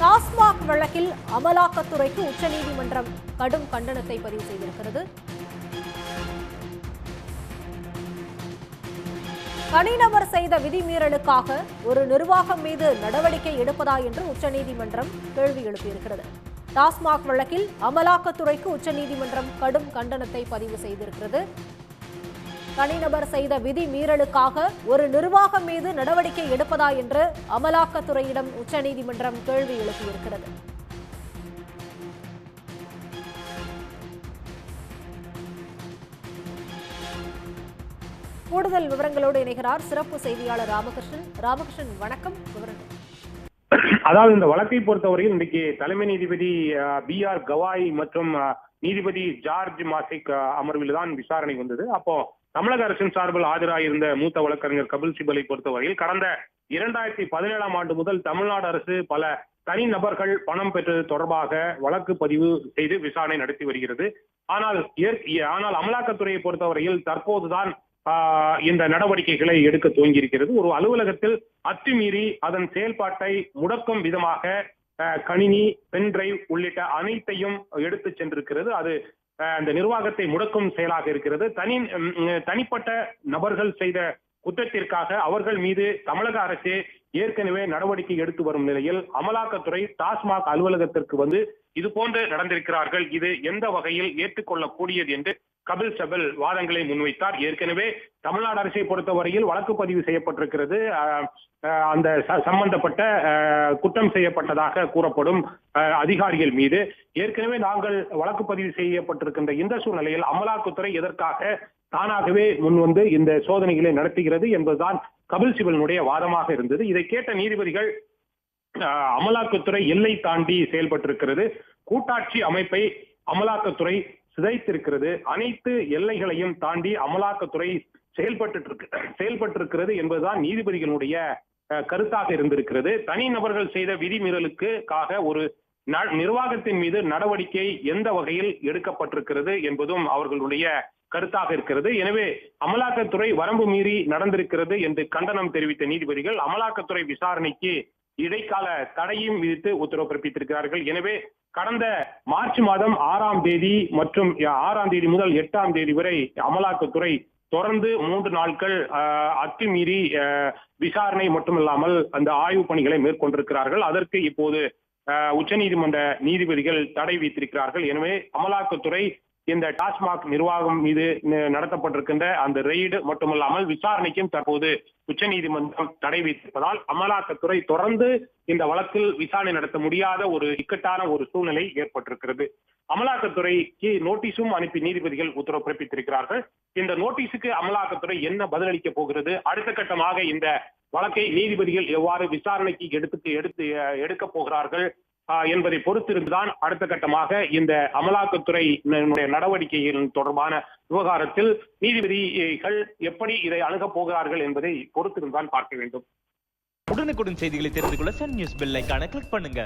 டாஸ்மாக் வழக்கில் அமலாக்கத்துறைக்கு உச்சநீதிமன்றம் கடும் கண்டனத்தை பதிவு செய்திருக்கிறது. தனிநபர் செய்த விதிமீறலுக்காக ஒரு நிர்வாகம் மீது நடவடிக்கை எடுப்பதா என்று உச்சநீதிமன்றம் கேள்வி எழுப்பியிருக்கிறது. டாஸ்மாக் வழக்கில் அமலாக்கத்துறைக்கு உச்சநீதிமன்றம் கடும் கண்டனத்தை பதிவு செய்திருக்கிறது. தனிநபர் செய்த விதி மீறலுக்காக ஒரு நிர்வாகம் மீது நடவடிக்கை எடுப்பதா என்று அமலாக்கத்துறையிடம் உச்சநீதிமன்றம் கேள்வி எழுப்பியிருக்கிறது. கூடுதல் விவரங்களோடு இணைகிறார் சிறப்பு செய்தியாளர் ராமகிருஷ்ணன். ராமகிருஷ்ணன், வணக்கம். விவரங்கள். அதாவது இந்த வழக்கை பொறுத்தவரையில் இன்றைக்கு தலைமை நீதிபதி BR கவாய் மற்றும் நீதிபதி ஜார்ஜ் மாசிக் அமர்வில் தான் விசாரணை வந்தது. அப்போ தமிழக அரசின் சார்பில் ஆஜராயிருந்த மூத்த வழக்கறிஞர் கபில் சிபலை பொறுத்தவரையில் கடந்த 2017ஆம் ஆண்டு முதல் தமிழ்நாடு அரசு பல தனி நபர்கள் பணம் பெற்றது தொடர்பாக வழக்கு பதிவு செய்து விசாரணை நடத்தி வருகிறது. ஆனால் அமலாக்கத்துறையை பொறுத்தவரையில் தற்போதுதான் இந்த நடவடிக்கைகளை எடுக்க துவங்கியிருக்கிறது. ஒரு அலுவலகத்தில் அத்துமீறி அதன் செயல்பாட்டை முடக்கும் விதமாக கணினி, பென்டிரைவ் உள்ளிட்ட அனைத்தையும் எடுத்து சென்றிருக்கிறது. அது அந்த நிர்வாகத்தை முடக்கும் செயலாக இருக்கிறது. தனிப்பட்ட நபர்கள் செய்த குற்றத்திற்காக அவர்கள் மீது தமிழக அரசு ஏற்கனவே நடவடிக்கை எடுத்து வரும் நிலையில் அமலாக்கத்துறை டாஸ்மாக் அலுவலகத்திற்கு வந்து இது போன்று நடந்திருக்கிறார்கள், இது எந்த வகையில் ஏற்றுக்கொள்ளக்கூடியது என்று கபில் சிபல் வாதங்களை முன்வைத்தார். ஏற்கனவே தமிழ்நாடு அரசை பொறுத்தவரையில் வழக்கு பதிவு செய்யப்பட்டிருக்கிறது. அந்த சம்பந்தப்பட்ட குற்றம் செய்யப்பட்டதாக கூறப்படும் அதிகாரிகள் மீது ஏற்கனவே நாங்கள் வழக்கு பதிவு செய்யப்பட்டிருக்கின்ற இந்த சூழ்நிலையில் அமலாக்கத்துறை எதற்காக தானாகவே முன்வந்து இந்த சோதனைகளை நடத்துகிறது என்பதுதான் கபில் சிபலினுடைய வாதமாக இருந்தது. இதை கேட்ட நீதிபதிகள் அமலாக்கத்துறை எல்லை தாண்டி செயல்பட்டிருக்கிறது, கூட்டாட்சி அமைப்பை அமலாக்கத்துறை சிதைத்திருக்கிறது, அனைத்து எல்லைகளையும் தாண்டி அமலாக்கத்துறை செயல்பட்டிருக்கிறது என்பதுதான் நீதிபதிகளுடைய கருத்தாக இருந்திருக்கிறது. தனி நபர்கள் செய்த விதிமீறலுக்காக ஒரு நிர்வாகத்தின் மீது நடவடிக்கை எந்த வகையில் எடுக்கப்பட்டிருக்கிறது என்பதும் அவர்களுடைய கருத்தாக இருக்கிறது. எனவே அமலாக்கத்துறை வரம்பு மீறி நடந்திருக்கிறது என்று கண்டனம் தெரிவித்த நீதிபதிகள் அமலாக்கத்துறை விசாரணைக்கு இடைக்கால தடையும் விதித்து உத்தரவு பிறப்பித்திருக்கிறார்கள். எனவே கடந்த மார்ச் மாதம் 6ஆம் தேதி மற்றும் 6ஆம் தேதி முதல் 8ஆம் தேதி வரை அமலாக்கத்துறை தொடர்ந்து 3 நாட்கள் அத்துமீறி விசாரணை மட்டுமில்லாமல் அந்த ஆய்வு பணிகளை மேற்கொண்டிருக்கிறார்கள். அதற்கு இப்போது உச்சநீதிமன்ற நீதிபதிகள் தடை விதித்திருக்கிறார்கள். எனவே அமலாக்கத்துறை இந்த டாஸ்மாக் நிர்வாகம் மீது நடத்தப்பட்டிருக்கின்ற அந்த ரெய்டு மட்டுமல்லாமல் விசாரணைக்கும் தற்போது உச்சநீதிமன்றம் தடை விதித்திருப்பதால் அமலாக்கத்துறை தொடர்ந்து இந்த வழக்கில் விசாரணை நடத்த முடியாத ஒரு இக்கட்டான ஒரு சூழ்நிலை ஏற்பட்டிருக்கிறது. அமலாக்கத்துறைக்கு நோட்டீஸும் அனுப்பி நீதிபதிகள் உத்தரவு பிறப்பித்திருக்கிறார்கள். இந்த நோட்டீஸுக்கு அமலாக்கத்துறை என்ன பதிலளிக்க போகிறது, அடுத்த கட்டமாக இந்த வழக்கை நீதிபதிகள் எவ்வாறு விசாரணைக்கு எடுக்க போகிறார்கள் என்பதை பொறுத்திருந்துதான் அடுத்த கட்டமாக இந்த அமலாக்கத்துறை நடவடிக்கைகள் தொடர்பான விவகாரத்தில் நீதிபதிகள் எப்படி இதை அணுகப் போகிறார்கள் என்பதை பொறுத்திருந்துதான் பார்க்க வேண்டும். உடனுக்குடன் செய்திகளை தெரிந்து கொள்ள சன் நியூஸ் பெல் ஐகானை கிளிக் பண்ணுங்க.